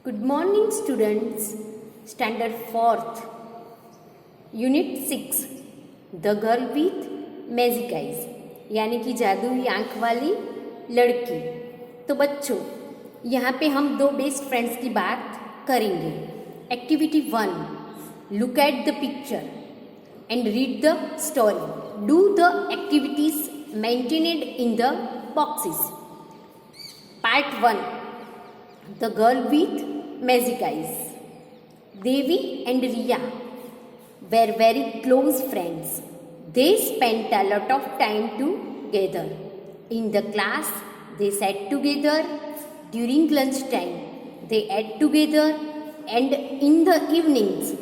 Good morning students. Standard 4th Unit 6 The Girl with Magic Eyes यानी कि जादुई आँख वाली लड़की। तो बच्चों, यहाँ पे हम दो बेस्ट फ्रेंड्स की बात करेंगे। Activity 1, look at the picture and read the story. Do the activities maintained in the boxes. Part 1, The Girl with Magic Eyes. Devi and Riya were very close friends. They spent a lot of time together. In the class, they sat together. During lunch time, they ate together. And in the evenings,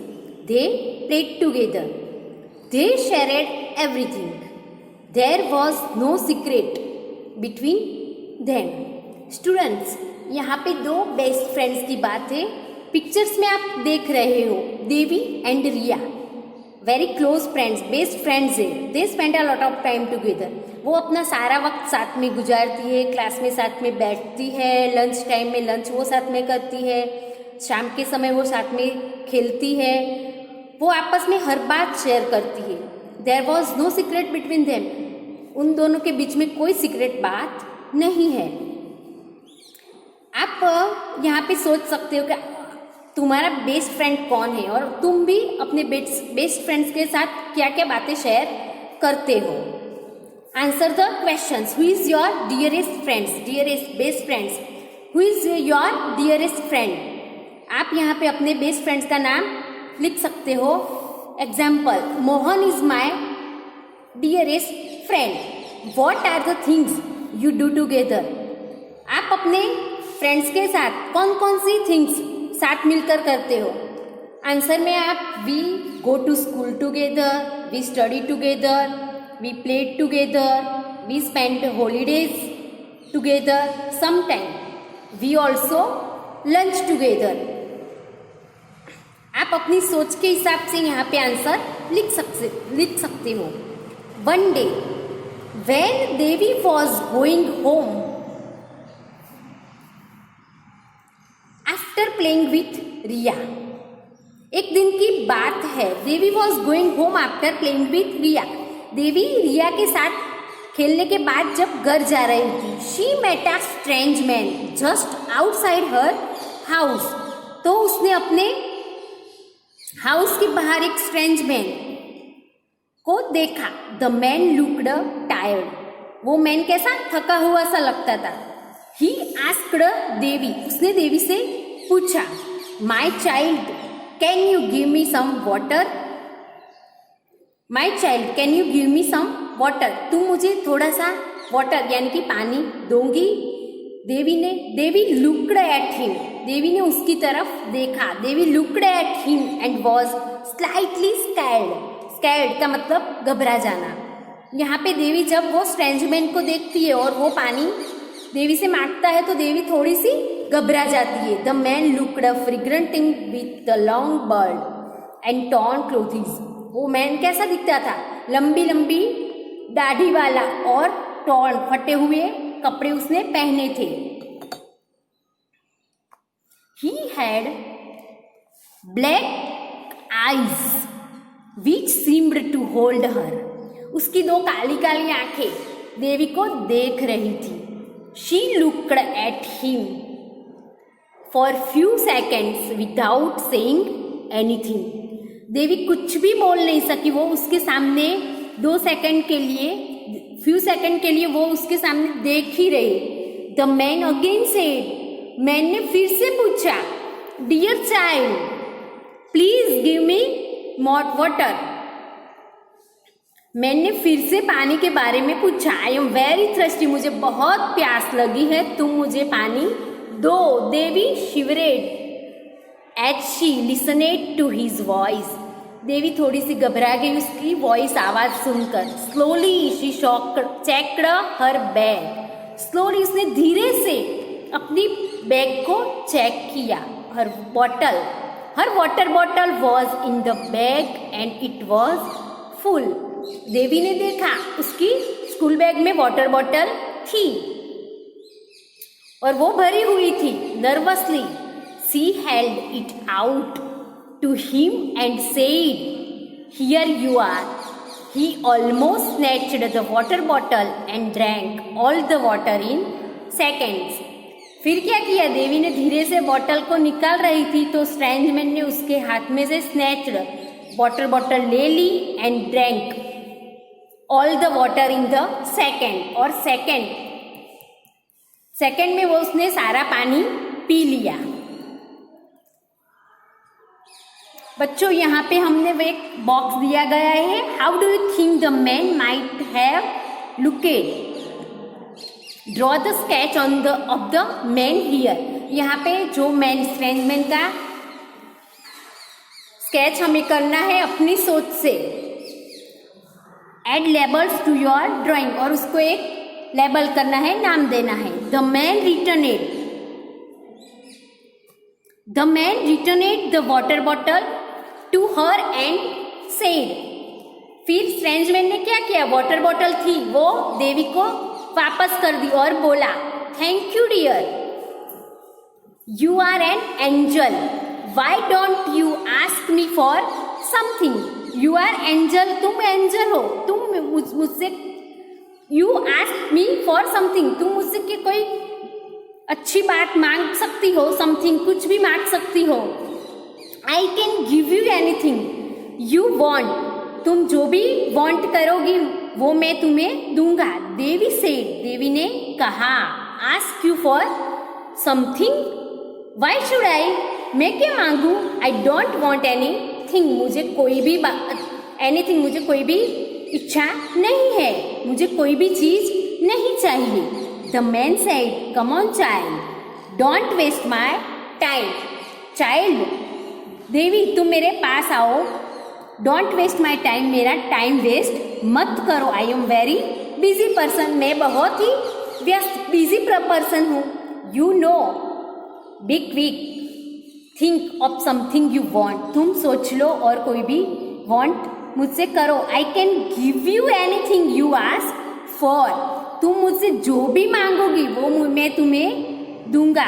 they played together. They shared everything. There was no secret between them. Students, यहाँ पे दो best friends की बात है। Pictures में आप देख रहे हो Devi and Riya, very close friends, best friends है। They spend a lot of time together. वो अपना सारा वक्त साथ में गुजारती है, क्लास में साथ में बैठती है, लंच टाइम में लंच वो साथ में करती है, शाम के समय वो साथ में खेलती है, वो आपस में हर बात शेयर करती है। There was no secret between them. उन दोनों के बीच में कोई सीक्रेट बात नहीं है। आप यहाँ पे सोच सकते हो कि तुम्हारा बेस्ट फ्रेंड कौन है और तुम भी अपने बेस्ट फ्रेंड्स के साथ क्या क्या बातें शेयर करते हो। Answer the questions. Who is your dearest friends, dearest best friends. Who is your dearest friend. आप यहाँ पे अपने बेस्ट फ्रेंड्स का नाम लिख सकते हो। Example, Mohan is my dearest friend. What are the things you do together. आप अपने फ्रेंड्स के साथ कौन कौन सी थिंग्स साथ मिलकर करते हो। आंसर में आप we go to school together, we study together, we played together, we spend holidays together, sometime we also lunch together. आप अपनी सोच के हिसाब से यहाँ पे आंसर लिख सकते हो। One day when Devi was going home after playing with Riya. एक दिन की बात है, Devi was going home after playing with Riya. Devi Riya के साथ खेलने के बाद जब घर जा रही थी, she met a strange man just outside her house. तो उसने अपने हाउस के बाहर एक स्ट्रेंज मैन को देखा। The man looked tired. वो मैन कैसा, थका हुआ सा लगता था। ही आस्क्ड देवी, उसने देवी से पूछा, my child can you give me some water. My child can you give me some water. तुम मुझे थोड़ा सा वाटर यानी कि पानी दोगी। Devi looked at him. Devi ने उसकी तरफ देखा। Devi looked at him and was slightly scared. Scared का मतलब घबरा जाना। यहाँ पे देवी जब वो स्ट्रेंज मैन को देखती है और वो पानी देवी से मांगता है तो देवी थोड़ी सी घबरा जाती है। The man looked frightening with the long beard and torn clothings. वो मैन कैसा दिखता था, लंबी लंबी दाढ़ी वाला और टॉर्न फटे हुए कपड़े उसने पहने थे। He had black eyes which seemed to hold her. उसकी दो काली काली आंखें देवी को देख रही थी। She looked at him for few seconds without saying anything. देवी कुछ भी बोल नहीं सकी। वो उसके सामने 2 सेकंड के लिए, few सेकंड के लिए वो उसके सामने देख ही रही। The man again said, man ने फिर से पूछा, Dear child, please give me more water. मैंने फिर से पानी के बारे में पूछा। आई एम वेरी थ्रस्टी, मुझे बहुत प्यास लगी है, तुम मुझे पानी दो। Devi shivered at she listened to his voice. Devi थोड़ी सी घबरा गई उसकी वॉइस, आवाज सुनकर। Slowly she checked her bag. Slowly उसने धीरे से अपनी बैग को चेक किया। Her water bottle was in the bag and it was full. Devi ने देखा उसकी स्कूल बैग में वाटर बॉटल थी और वो भरी हुई थी। Nervously She held it out to him and said, "Here you are." He almost snatched the water bottle and drank all the water in seconds. फिर क्या किया, देवी ने धीरे से बॉटल को निकाल रही थी तो स्ट्रेंजमैन ने उसके हाथ में से स्नैच्ड वाटर बॉटल ले ली and drank all the water in the second, और सेकेंड में वो उसने सारा पानी पी लिया। बच्चों यहाँ पे हमने वो एक बॉक्स दिया गया है। How do you think the man might have looked? Draw the sketch of the man here. यहाँ पे जो मैन, स्ट्रेंजमैन का स्केच हमें करना है अपनी सोच से। Add labels to your drawing, और उसको एक लेबल करना है, नाम देना है। The man returned the water bottle to her and said. फिर स्ट्रेंजमैन ने क्या किया, वाटर बॉटल थी वो देवी को वापस कर दी और बोला, thank you dear, you are an angel, why don't you ask me for something? You are angel, तुम एंजल हो, तुम मुझसे, you ask me for something, तुम मुझसे कोई अच्छी बात मांग सकती हो, समथिंग, कुछ भी मांग सकती हो। आई can give you anything you want, तुम जो भी वॉन्ट करोगी वो मैं तुम्हें दूंगा। देवी सेड, देवी ने कहा, ask you for something, why should I, मैं क्या मांगू? आई डोंट वॉन्ट एनीथिंग, मुझे कोई भी एनीथिंग, मुझे कोई भी इच्छा नहीं है, मुझे कोई भी चीज नहीं चाहिए। The man said, come on child, don't waste my time. Child, Devi तुम मेरे पास आओ, डोंट वेस्ट माई टाइम, मेरा टाइम वेस्ट मत करो। I am very busy person, मैं बहुत ही व्यस्त बिजी पर्सन हूँ। You know, be quick, think of something you want, तुम सोच लो और कोई भी वॉन्ट मुझसे करो। I can give you anything you ask for, तुम मुझसे जो भी मांगोगी वो मैं तुम्हें दूंगा।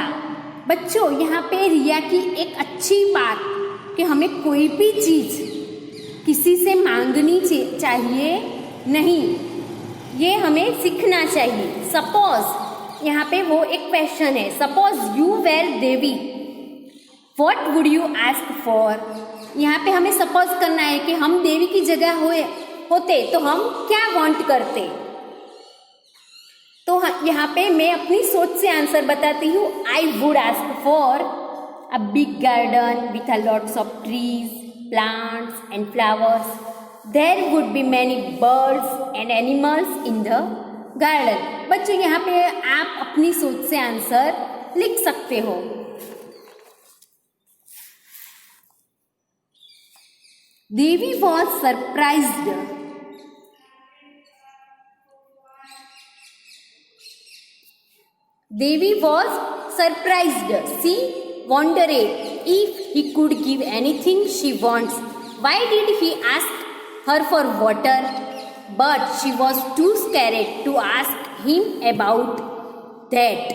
बच्चों यहाँ पे रिया की एक अच्छी बात कि हमें कोई भी चीज किसी से मांगनी चाहिए नहीं, ये हमें सीखना चाहिए। सपोज यहाँ पे वो एक क्वेश्चन है, suppose you were Devi, what would you ask for? यहाँ पे हमें सपोज करना है कि हम देवी की जगह होते तो हम क्या वांट करते। तो यहाँ पे मैं अपनी सोच से आंसर बताती हूँ। I would ask for a big garden with a lots of trees, plants and flowers. There would be many birds and animals in the garden. बच्चों यहाँ पे आप अपनी सोच से आंसर लिख सकते हो। देवी was surprised. Devi was surprised. She wondered if he could give anything she wants. Why did he ask her for water? But she was too scared to ask him about that.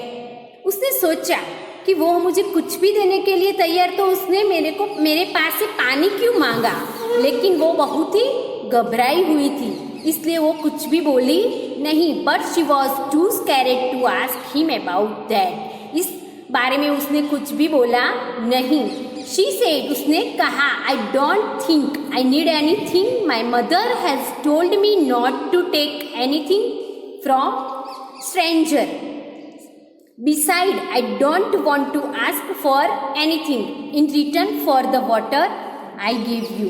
उसने सोचा कि वो मुझे कुछ भी देने के लिए तैयार, तो उसने मेरे पास से पानी क्यों मांगा? लेकिन वो बहुत ही घबराई हुई थी, इसलिए वो कुछ भी बोली नहीं। But she was too scared to ask him about that, इस बारे में उसने कुछ भी बोला नहीं। शी सेड, उसने कहा, I don't think I need anything, my mother has told me not to take anything from stranger, beside I don't want to ask for anything in return for the water I give you.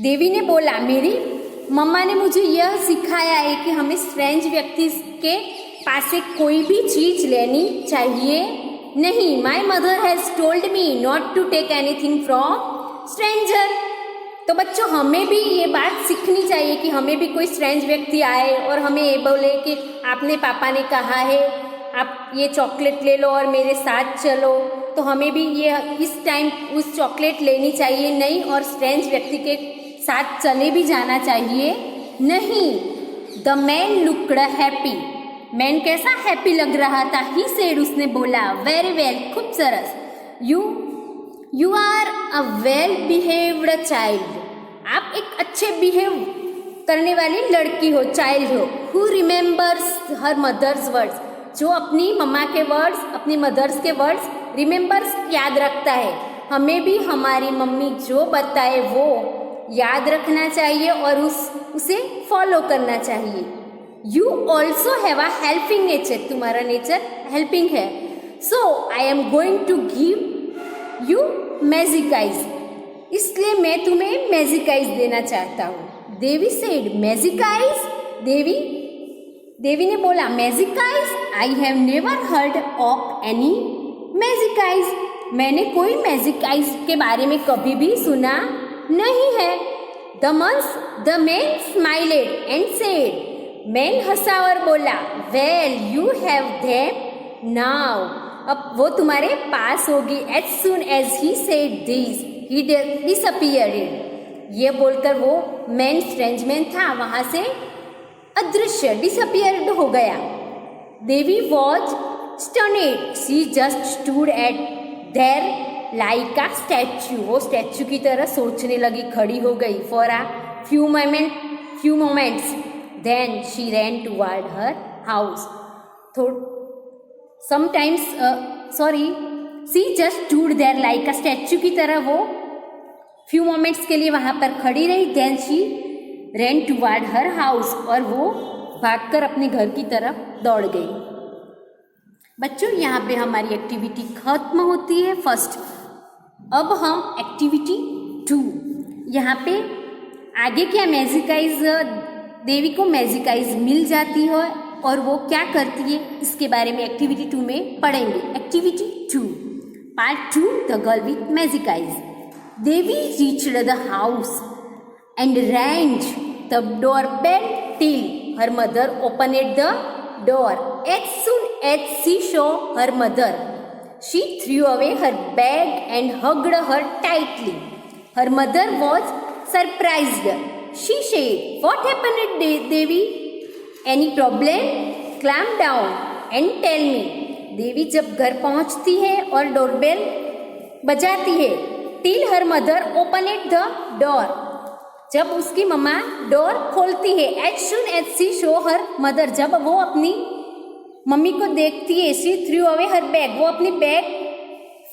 Devi ने बोला, मेरी मम्मा ने मुझे यह सिखाया है कि हमें स्ट्रेंज व्यक्ति के पास से कोई भी चीज लेनी चाहिए नहीं। My mother has told me not to take anything from stranger. तो बच्चों हमें भी ये बात सीखनी चाहिए कि हमें भी कोई स्ट्रेंज व्यक्ति आए और हमें ये बोले कि आपने पापा ने कहा है आप ये चॉकलेट ले लो और मेरे साथ चलो, तो हमें भी ये इस टाइम उस चॉकलेट लेनी चाहिए नहीं और स्ट्रेंज व्यक्ति के साथ चले भी जाना चाहिए नहीं। The man looked happy man कैसा हैप्पी लग रहा था। ही सेड, उसने बोला, वेरी वेल, खूब सरस। You are a well behaved child, आप एक अच्छे बिहेव करने वाली लड़की हो, चाइल्ड हो। Who remembers her mother's words, जो अपनी मम्मा के वर्ड्स, अपनी मदर्स के वर्ड्स रिमेंबर्स, याद रखता है। हमें भी हमारी मम्मी जो बताए वो याद रखना चाहिए और उसे फॉलो करना चाहिए। You also have a helping nature, तुम्हारा नेचर हेल्पिंग है। So I am going to give you magic eyes, इसलिए मैं तुम्हें मैजिक आइज देना चाहता हूँ। Devi said, magic eyes? Devi ने बोला, magic eyes? I have never heard of any magic eyes, मैंने कोई मैजिक आइज के बारे में कभी भी सुना नहीं है। The man smiled and said, man हंसा और बोला, well you have them now, अब वो तुम्हारे पास होगी। As soon as he said this he disappeared, ये बोलकर वो मैन, स्ट्रेंज मैन था, वहां से अदृश्य, डिसअपियर्ड हो गया। Devi was stunned, she just stood at there like a statue, वो स्टैच्यू की तरह सोचने लगी, खड़ी हो गई। For a few moments then she ran toward her house. She just stood there like a statue की तरह वो फ्यू मोमेंट्स के लिए वहां पर खड़ी रही। Then she ran toward her house, और वो भागकर अपने घर की तरफ दौड़ गई। बच्चों, यहाँ पे हमारी एक्टिविटी खत्म होती है फर्स्ट। अब हम एक्टिविटी 2, यहाँ पे आगे क्या मैजिक आइज, देवी को मैजिक आइज मिल जाती है और वो क्या करती है, इसके बारे में एक्टिविटी 2 में पढ़ेंगे। Activity 2, part 2, the girl with magic eyes. Devi reached the house and rang the doorbell till her mother opened the door. As soon as she saw her mother, she threw away her bag and hugged her tightly. Her mother was surprised. She said, "What happened, Devi? Any problem? Calm down and tell me." देवी जब घर पहुंचती है और doorbell बजाती है, till her mother opened the door, जब उसकी मम्मा door खोलती है। As soon as she saw her mother, जब वो अपनी मम्मी को देखती है, she threw away her bag, वो अपनी बैग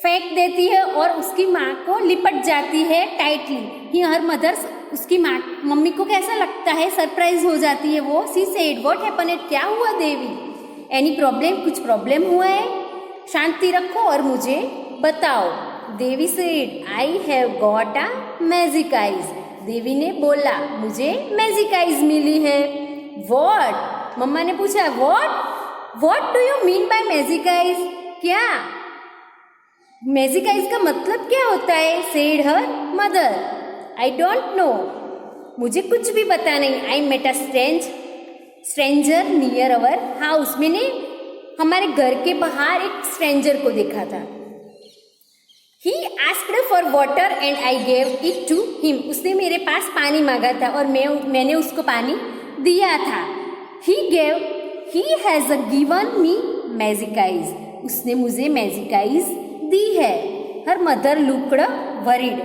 फेंक देती है और उसकी माँ को लिपट जाती है टाइटली। ही हर मदर, उसकी माँ, मम्मी को कैसा लगता है, सरप्राइज हो जाती है वो। शी सेड, व्हाट हैपेंड, क्या हुआ देवी? एनी प्रॉब्लम, कुछ प्रॉब्लम हुआ है? शांति रखो और मुझे बताओ। Devi said, I have got a magic eyes, Devi ने बोला, मुझे मैजिक आइज मिली है। व्हाट, मम्मा ने पूछा, what do you mean by magic eyes, क्या मैजिक आइज का मतलब क्या होता है? Said her mother, I don't know, मुझे कुछ भी पता नहीं। I met a stranger near our house, मैंने हमारे घर के बाहर एक स्ट्रेंजर को देखा था। He asked for water and I gave it to him. उसने मेरे पास पानी मांगा था और मैंने उसको पानी दिया था। He has given me magic eyes. उसने मुझे मैजिक आइज दी है। Her mother looked worried.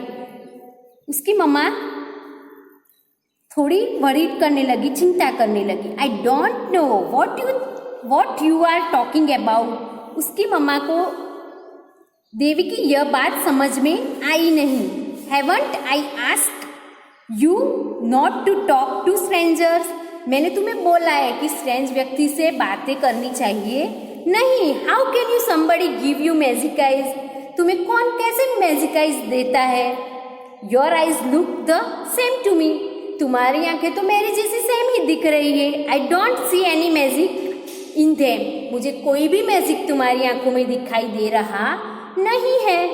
उसकी मम्मा थोड़ी वरीड करने लगी, चिंता करने लगी। I don't know what you are talking about. उसकी मम्मा को देवी की यह बात समझ में आई नहीं। Haven't I asked you not to talk to strangers? मैंने तुम्हें बोला है कि स्ट्रेंज व्यक्ति से बातें करनी चाहिए नहीं। How can you somebody give you magic eyes? तुम्हें कौन कैसे मैजिक आइज देता है? Your eyes look the same to me. तुम्हारी आंखें तो मेरी जैसी सेम ही दिख रही है। I don't see any magic in them. मुझे कोई भी मैजिक तुम्हारी आंखों में दिखाई दे रहा नहीं है।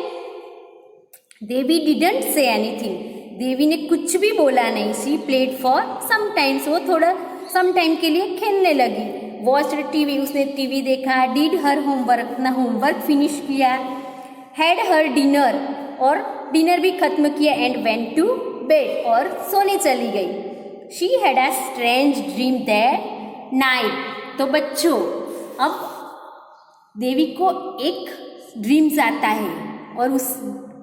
देवी डिडंट से एनीथिंग, देवी ने कुछ भी बोला नहीं। She played for some times, वो थोड़ा सम टाइम के लिए खेलने लगी। वॉच्ड टीवी, उसने टीवी देखा। डिड हर होमवर्क, अपना होमवर्क फिनिश किया। हैड हर डिनर, और डिनर भी खत्म किया। एंड वेंट टू बेड, और सोने चली गई। She had a strange dream that night, तो बच्चों, अब देवी को एक ड्रीम्स आता है और उस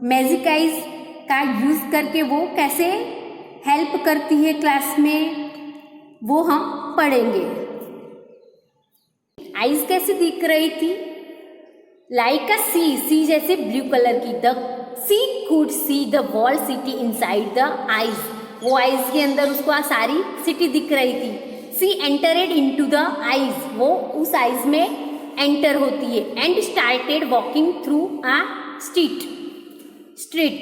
मैजिक आइज का यूज करके वो कैसे हेल्प करती है क्लास में, वो हम पढ़ेंगे। आइज कैसे दिख रही थी? लाइक अ सी, सी जैसे ब्लू कलर की। The she could see the wall city inside the eyes, वो आइज के अंदर उसको सारी सिटी दिख रही थी। She entered into the eyes, वो उस आइज में एंटर होती है। And started walking through a street.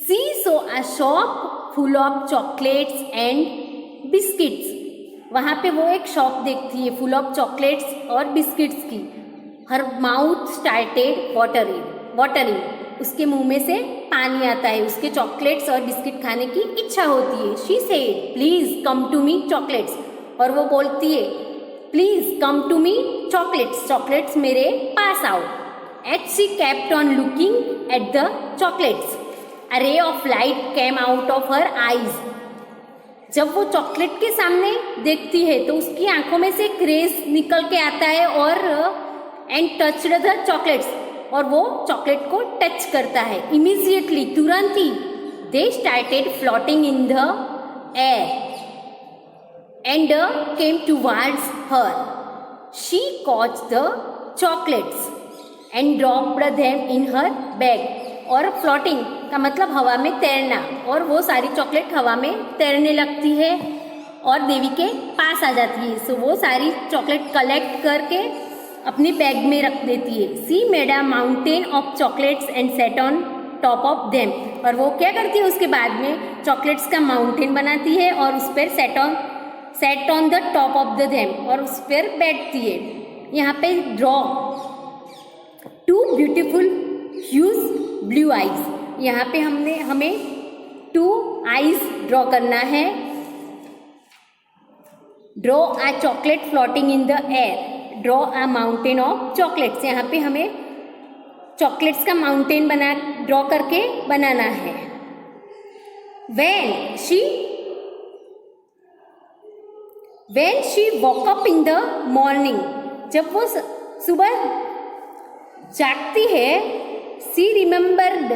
She saw a shop full of chocolates and biscuits, वहाँ पे वो एक शॉप देखती है फुल ऑफ चॉकलेट्स और बिस्किट्स की। हर माउथ स्टार्टेड वाटरिंग, उसके मुंह में से पानी आता है, उसके चॉकलेट्स और बिस्किट खाने की इच्छा होती है। She said please come to me chocolates, और वो बोलती है please come to me chocolates, chocolates मेरे पास आओ। At she kept on looking at the chocolates, a ray of light came out of her eyes, जब वो चॉकलेट के सामने देखती है तो उसकी आंखों में से एक रेस निकल के आता है और एंड टच्ड द चॉकलेट्स, और वो चॉकलेट को टच करता है। इमीजिएटली, तुरंत ही, they started floating in the air and came towards her. She caught the chocolates and dropped them in her bag, और फ्लोटिंग का मतलब हवा में तैरना, और वो सारी चॉकलेट हवा में तैरने लगती है और देवी के पास आ जाती है। सो वो सारी चॉकलेट कलेक्ट करके अपने बैग में रख देती है। सी made a mountain of chocolates and set on top of them, और वो क्या करती है उसके बाद में चॉकलेट्स का माउंटेन बनाती है और उस पर set on the top of the them, और उस पर बैठती है। यहाँ पे draw two beautiful huge blue eyes, यहाँ पे हमें 2 आइज ड्रॉ करना है। Draw a chocolate floating in the air, draw a mountain of chocolates, यहाँ पे हमें चॉकलेट्स का माउंटेन ड्रॉ करके बनाना है। When she woke up in the morning, जब वो सुबह जागती है, she remembered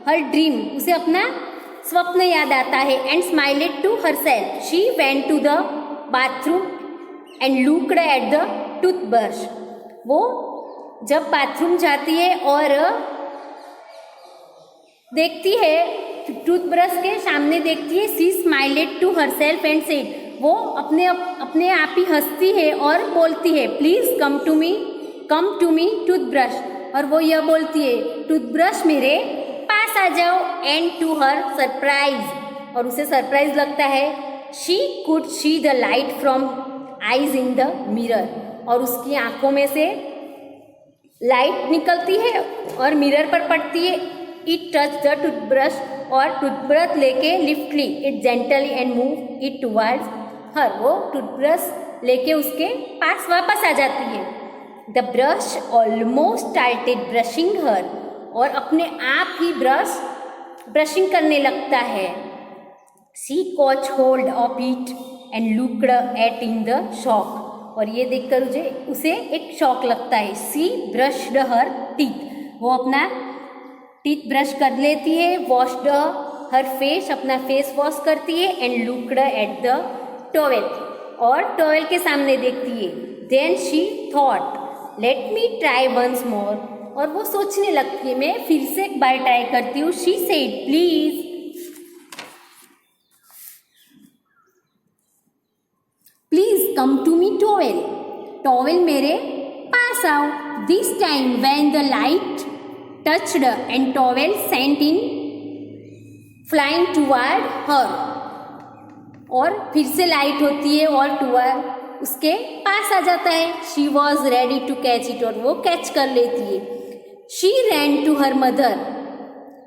her dream, उसे अपना स्वप्न याद आता है। and smiled to herself, she went to the bathroom and looked at the toothbrush, वो जब बाथरूम जाती है और देखती है टूथब्रश के सामने देखती है, she smiled to herself and said, वो अपने आप ही हंसती है और बोलती है please come to me toothbrush, और वो यह बोलती है टूथब्रश मेरे पास आ जाओ। एंड टू हर सरप्राइज, और उसे सरप्राइज लगता है, she could see the light from eyes in the mirror, और उसकी आंखों में से लाइट निकलती है और मिरर पर पड़ती है। इट टच द टूथब्रश, और टूथब्रश लेके lifted it gently and move it towards her, वो टूथब्रश लेके उसके पास वापस आ जाती है। The brush almost started brushing her, और अपने आप ही ब्रशिंग करने लगता है। She caught hold of it and looked at in the shock, और ये देखकर उसे एक शॉक लगता है। सी ब्रश्ड हर टीथ, वो अपना टीथ ब्रश कर लेती है। वॉश्ड हर फेस, अपना फेस वॉश करती है। And looked at the towel, और टॉवेल के सामने देखती है। Then she thought let me try once more, और वो सोचने लगती है मैं फिर से एक बार ट्राई करती हूँ। She said please come to me towel, towel मेरे पास आओ। This time when the light touched and towel sent in flying toward her, और फिर से लाइट होती है और टुवर्ड उसके पास आ जाता है। She was ready to catch it, और वो कैच कर लेती है। She ran to her mother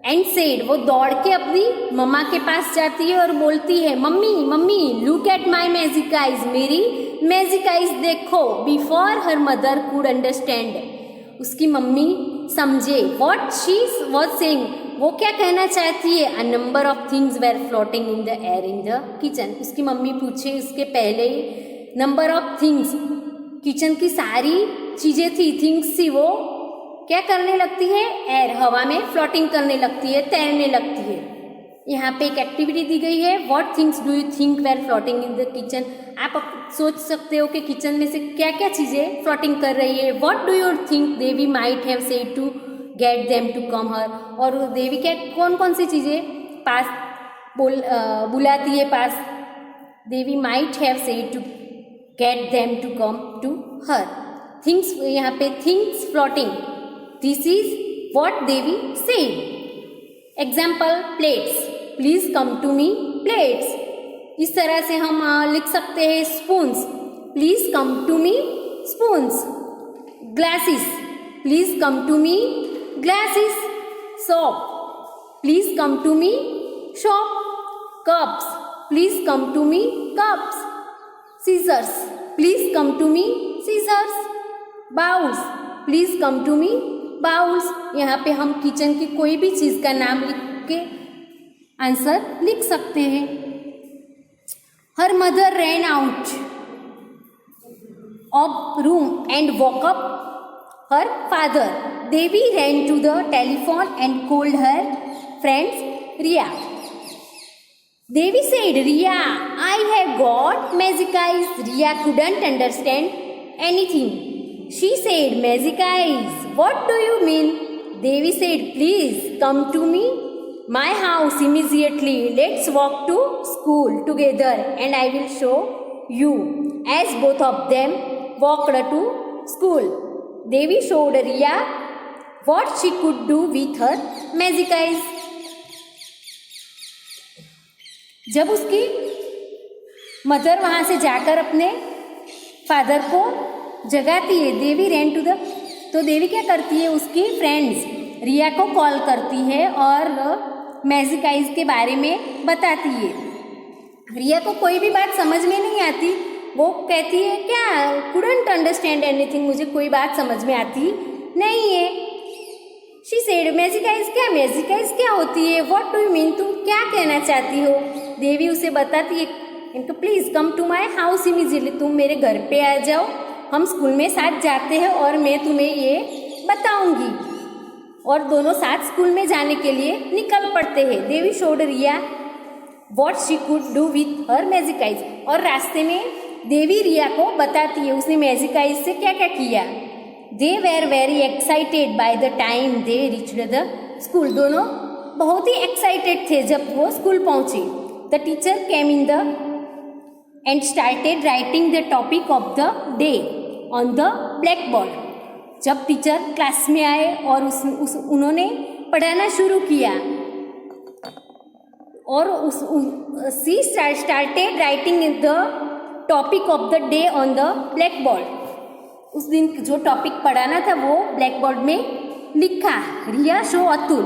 and said, वो दौड़ के अपनी मम्मा के पास जाती है और बोलती है मम्मी look at my magic eyes, मेरी मैजिक आइज देखो। Before her mother could understand, उसकी मम्मी समझे व्हाट शी वाज सेइंग, वो क्या कहना चाहती है। A number of things were floating in the air in the kitchen, उसकी मम्मी पूछे उसके पहले ही नंबर ऑफ थिंग्स किचन की सारी चीज़ें थी, थिंग्स थी, वो क्या करने लगती है, एयर, हवा में फ्लोटिंग करने लगती है, तैरने लगती है। यहाँ पे एक एक्टिविटी दी गई है, what things do you think were floating in the kitchen. आप सोच सकते हो कि किचन में से क्या क्या चीज़ें फ्लोटिंग कर रही है। What do you think Devi might have said to get them to come her. और देवी क्या कौन कौन सी चीज़ें पास बुलाती है पास। Devi might have said to get them to come to her. Things, यहाँ पे things floating, this is what Devi said. Example, plates, please come to me plates. इस तरह से हम लिख सकते हैं spoons, please come to me spoons. Glasses, please come to me glasses. Soap, please come to me shop. Cups, please come to me cups. Scissors, please come to me seizures. Bowls, please come to me bowls. यहाँ पे हम kitchen की कोई भी चीज़ का नाम लिख के आंसर लिख सकते हैं। Her mother ran out of room and walk up her father. Devi ran to the telephone and called her friends Riya. Devi said, Riya, I have got magic eyes. Riya couldn't understand anything. She said, magic eyes, what do you mean? Devi said, please come to me, my house immediately. Let's walk to school together and I will show you. As both of them walked to school, Devi showed Riya what she could do with her magic eyes. जब उसकी mother वहाँ से जाकर अपने father को जगाती है, देवी ran to the, तो देवी क्या करती है, उसकी फ्रेंड्स रिया को कॉल करती है और मैजिक आइज के बारे में बताती है। रिया को कोई भी बात समझ में नहीं आती, वो कहती है क्या, कुडंट अंडरस्टैंड एनीथिंग, मुझे कोई बात समझ में आती नहीं है। शी सेड, मैजिक आइज क्या, मैजिक आइज क्या होती है, व्हाट डू यू मीन, तुम क्या कहना चाहती हो। देवी उसे बताती है, इनको please come to my house immediately, तुम मेरे घर पे आ जाओ, हम स्कूल में साथ जाते हैं और मैं तुम्हें ये बताऊंगी। और दोनों साथ स्कूल में जाने के लिए निकल पड़ते हैं। Devi showed Riya what she could do with her magic eyes, और रास्ते में देवी रिया को बताती है उसने मैजिक आइज से क्या क्या किया। They were very excited by the time they reached the school, दोनों बहुत ही एक्साइटेड थे जब वो स्कूल पहुंचे। The teacher came in the and started writing the topic of the day on the black board. जब टीचर क्लास में आए और उन्होंने पढ़ाना शुरू किया और she started writing the topic of the day on the black board. उस दिन जो टॉपिक पढ़ाना था वो ब्लैक बोर्ड में लिखा। रिया शो अतुल,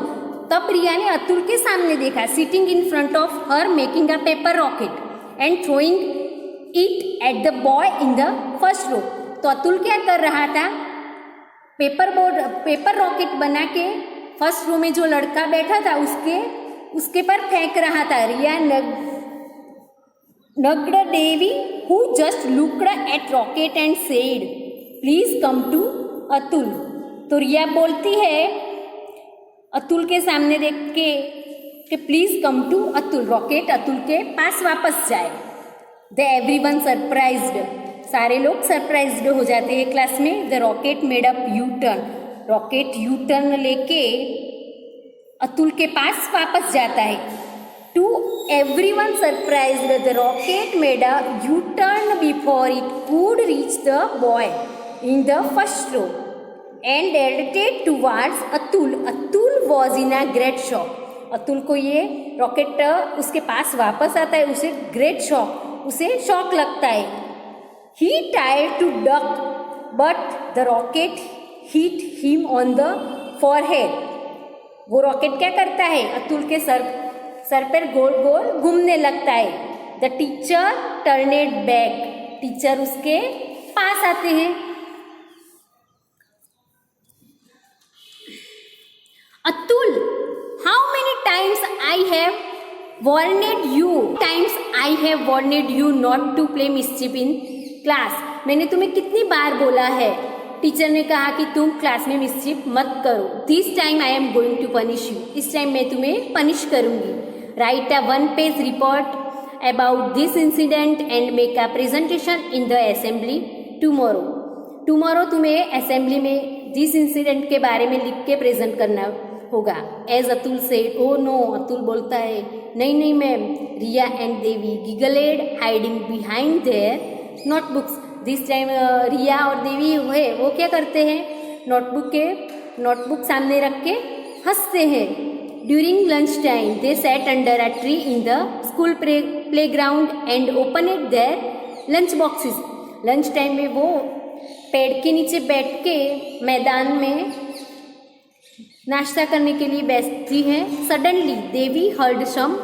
तब रिया ने अतुल के सामने देखा, sitting in front of her making a paper rocket and throwing it at the boy in the first row. तो अतुल क्या कर रहा था, पेपर रॉकेट बना के फर्स्ट रो में जो लड़का बैठा था उसके पर फेंक रहा था। Riya nudged Devi who just looked at rocket and said, please come to Atul. तो रिया बोलती है अतुल के सामने देख के कि please come to Atul, rocket Atul के पास वापस जाए। द एवरीवन सरप्राइज्ड, सारे लोग सरप्राइज्ड हो जाते हैं क्लास में। The rocket made up U turn, rocket U turn लेके अतुल के पास वापस जाता है। To everyone surprised the rocket made a U turn before it could reach the boy in the first row and directed towards Atul. Atul was in a great shock. Atul को ये rocket उसके पास वापस आता है, उसे ग्रेट शॉक, उसे shock लगता है। He tried to duck but the rocket hit him on the forehead. वो रॉकेट क्या करता है, अतुल के सर पर गोल गोल घूमने लगता है। The teacher turned back. Teacher उसके पास आते हैं। Atul, how many times I have warned you? Times I have warned you not to play mischief in class. मैंने तुम्हें कितनी बार बोला है। टीचर ने कहा कि तुम क्लास में मिसचिफ मत करो। This time I am going to punish you, इस टाइम मैं तुम्हें पनिश करूँगी। Write a 1 page report about this incident and make a presentation in the assembly tomorrow. Tomorrow तुम्हें असेंबली में दिस इंसिडेंट के बारे में लिख के प्रेजेंट करना होगा। एज अतुल से, ओ नो, अतुल बोलता है नहीं नहीं ma'am. Riya and Devi giggled hiding behind their notebooks. This time Riya और देवी है वो क्या करते हैं, नोटबुक सामने रख के हंसते हैं। During lunch time they sat under a tree in the school playground and opened their lunch boxes. Lunch time में वो पेड़ के नीचे बैठ के मैदान में नाश्ता करने के लिए बैठती है। Suddenly Devi heard some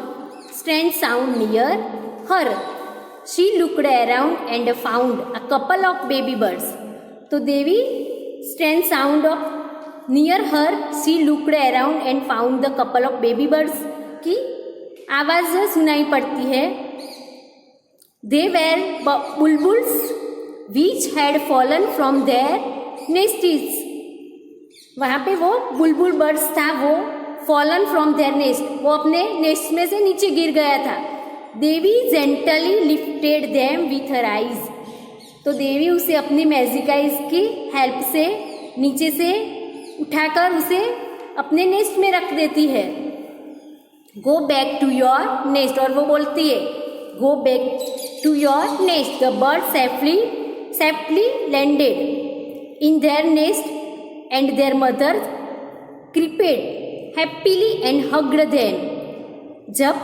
strange sound near her. She looked around and found a couple of baby birds. तो Devi strange sound of near her, she looked around and found the couple of baby birds की आवाज़ सुनाई पड़ती है। They were bulbuls which had fallen from their nests। वहाँ पे वो बुलबुल birds था, वो फॉलन फ्रॉम देयर नेस्ट, वो अपने नेस्ट में से नीचे गिर गया था। Devi gently lifted them with her eyes. तो देवी उसे अपनी मैजिक आइज की हेल्प से नीचे से उठाकर उसे अपने नेस्ट में रख देती है। Go back to your nest, और वो बोलती है go back to your nest. The bird safely landed in their nest and their mother crept happily and hugged them। जब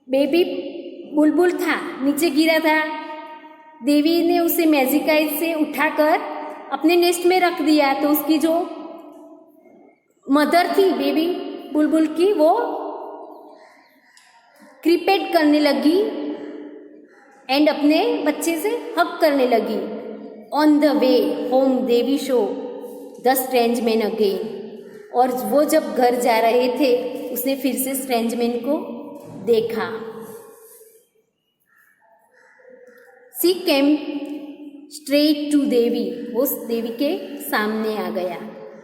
बेबी बुलबुल था, नीचे गिरा था, देवी ने उसे मैजिक आइज से उठाकर अपने नेस्ट में रख दिया। तो उसकी जो मदर थी बेबी बुलबुल की, वो क्रिपेट करने लगी एंड अपने बच्चे से हग करने लगी। On the way home Devi show the strange man again. और वो जब घर जा रहे थे उसने फिर से स्ट्रेंज मैन को देखा। सी केम स्ट्रेट टू देवी, वो देवी के सामने आ गया।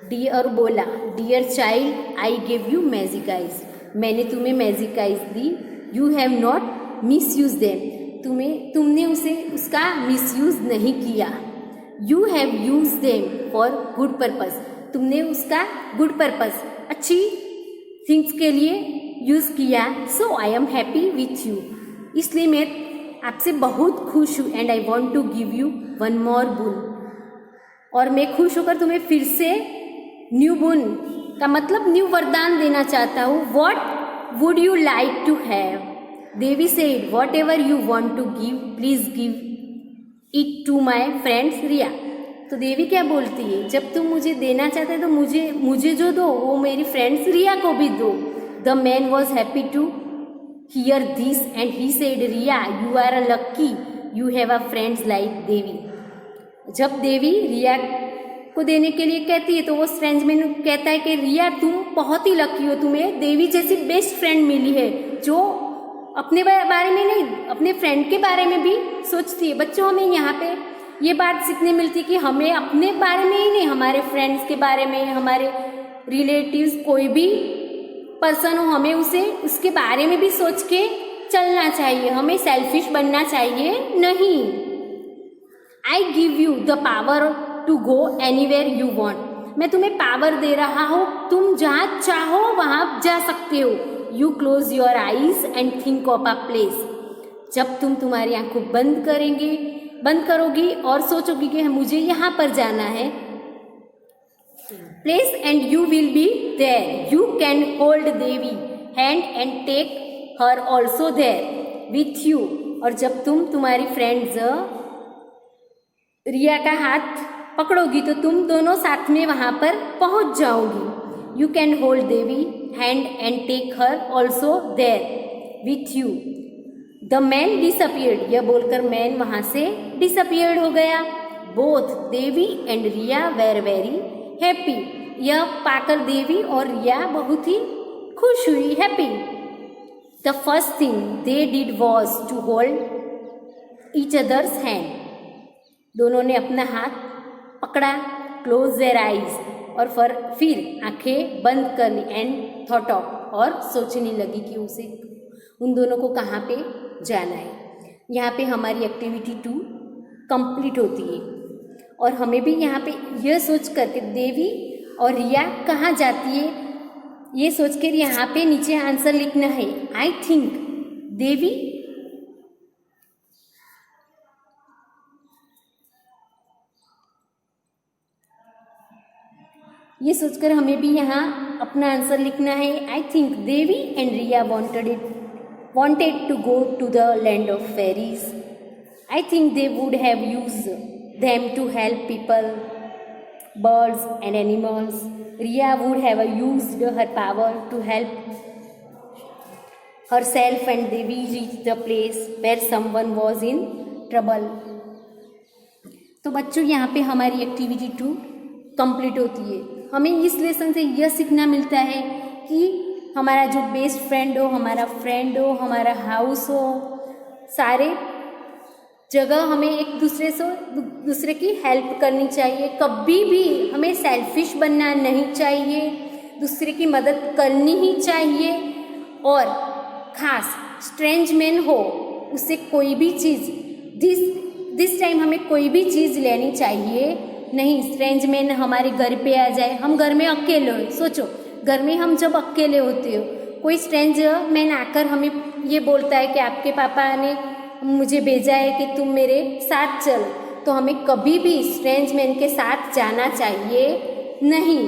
डियर बोला, dear child I give you magic eyes, मैंने तुम्हें मैजिक आइज दी। You have not misuse them, तुमने उसका मिसयूज नहीं किया। You have use them for good purpose, तुमने उसका गुड पर्पस, अच्छी थिंग्स के लिए यूज किया। So I am happy with you, इसलिए मैं आपसे बहुत खुश हूँ। And I want to give you one more boon, और मैं खुश होकर तुम्हें फिर से न्यू बुन का मतलब न्यू वरदान देना चाहता हूँ। What would you like to have? Devi said, whatever you want to give please give it to my friends Riya. तो देवी क्या बोलती है, जब तुम मुझे देना चाहते तो मुझे जो दो वो मेरी फ्रेंड्स रिया को भी दो। The man was happy to hear this and he said, Riya you are a lucky, you have a friends like Devi. जब देवी रिया को देने के लिए कहती है तो वो स्ट्रेंज मैन कहता है कि रिया तुम बहुत ही लकी हो, तुम्हें देवी जैसी बेस्ट फ्रेंड मिली है जो अपने बारे में नहीं अपने फ्रेंड के बारे में भी सोचती है। बच्चों, हमें यहाँ पे ये बात सीखने मिलती है कि हमें अपने बारे में ही नहीं, हमारे फ्रेंड्स के बारे में, हमारे रिलेटिव्स, कोई भी पर्सन हो, हमें उसके बारे में भी सोच के चलना चाहिए। हमें सेल्फिश बनना चाहिए नहीं। I give you the power to go anywhere you want, मैं तुम्हें पावर दे रहा हूँ, तुम जहाँ चाहो वहाँ जा सकते हो। You close your eyes and think of a place, जब तुम तुम्हारी आंखों बंद करोगी और सोचोगी कि मुझे यहाँ पर जाना है, place and you will be there. You can hold Devi hand and take her also there with you, और जब तुम तुम्हारी फ्रेंड्स रिया का हाथ पकड़ोगी तो तुम दोनों साथ में वहाँ पर पहुँच जाओगी। You can hold Devi hand and take her also there with you. The man disappeared, यह बोलकर मैन वहाँ से डिसअपियर्ड हो गया। Both Devi and Riya were very happy, यह पाकर देवी और रिया बहुत ही खुश हुई, happy. The first thing they did was to hold each others hand, दोनों ने अपना हाथ पकड़ा, क्लोज देयर आईज, और फिर आंखें बंद कर ली, एंड थॉट ऑफ, और सोचने लगी कि उसे उन दोनों को कहाँ पे जाना है। यहाँ पे हमारी एक्टिविटी 2 कंप्लीट होती है, और हमें भी यहाँ पे यह सोच कर के देवी और रिया कहाँ जाती है ये सोच कर यहाँ पे नीचे आंसर लिखना है। आई थिंक देवी ये सोचकर हमें भी यहाँ अपना आंसर लिखना है। I think Devi and Riya wanted to go to the land of fairies. I think they would have used them to help people, birds and animals. Riya would have used her power to help herself, and Devi reached the place where someone was in trouble. तो बच्चों यहाँ पे हमारी activity 2 complete होती है। हमें इस lesson से यह सीखना मिलता है कि हमारा जो बेस्ट फ्रेंड हो, हमारा फ्रेंड हो, हमारा हाउस हो, सारे जगह हमें एक दूसरे की हेल्प करनी चाहिए। कभी भी हमें सेल्फिश बनना नहीं चाहिए, दूसरे की मदद करनी ही चाहिए। और ख़ास स्ट्रेंज मैन हो, उससे कोई भी चीज़ दिस टाइम हमें कोई भी चीज़ लेनी चाहिए नहीं। स्ट्रेंज मैन हमारे घर पे आ जाए, हम घर में अकेले हो, सोचो घर में हम जब अकेले होते हो, कोई स्ट्रेंज मैन आकर हमें ये बोलता है कि आपके पापा ने मुझे भेजा है कि तुम मेरे साथ चल, तो हमें कभी भी स्ट्रेंज मैन के साथ जाना चाहिए नहीं।